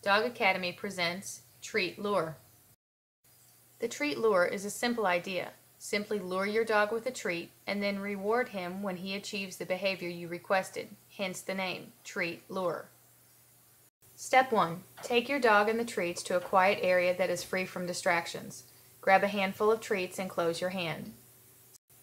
Dog Academy presents Treat Lure. The treat lure is a simple idea. Simply lure your dog with a treat and then reward him when he achieves the behavior you requested, hence the name, Treat Lure. Step 1. Take your dog and the treats to a quiet area that is free from distractions. Grab a handful of treats and close your hand.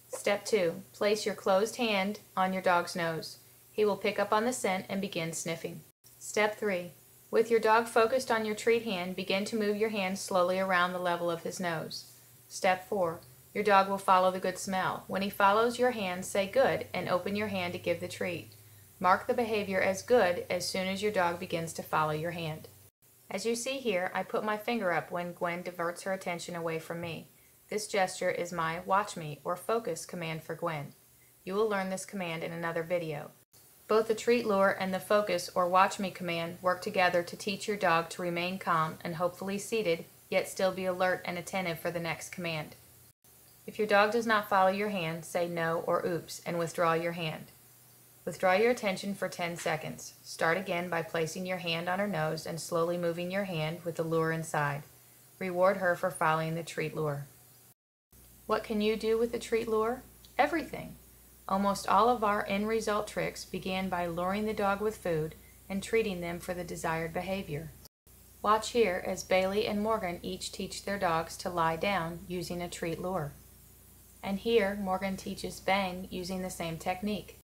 Step 2. Place your closed hand on your dog's nose. He will pick up on the scent and begin sniffing. Step 3. With your dog focused on your treat hand, begin to move your hand slowly around the level of his nose. Step 4. Your dog will follow the good smell. When he follows your hand, say good and open your hand to give the treat. Mark the behavior as good as soon as your dog begins to follow your hand. As you see here, I put my finger up when Gwen diverts her attention away from me. This gesture is my watch me or focus command for Gwen. You will learn this command in another video. Both the treat lure and the focus or watch me command work together to teach your dog to remain calm and hopefully seated, yet still be alert and attentive for the next command. If your dog does not follow your hand, say no or oops and withdraw your hand. Withdraw your attention for 10 seconds. Start again by placing your hand on her nose and slowly moving your hand with the lure inside. Reward her for following the treat lure. What can you do with the treat lure? Everything. Almost all of our end result tricks began by luring the dog with food and treating them for the desired behavior. Watch here as Bailey and Morgan each teach their dogs to lie down using a treat lure. And here Morgan teaches Bang using the same technique.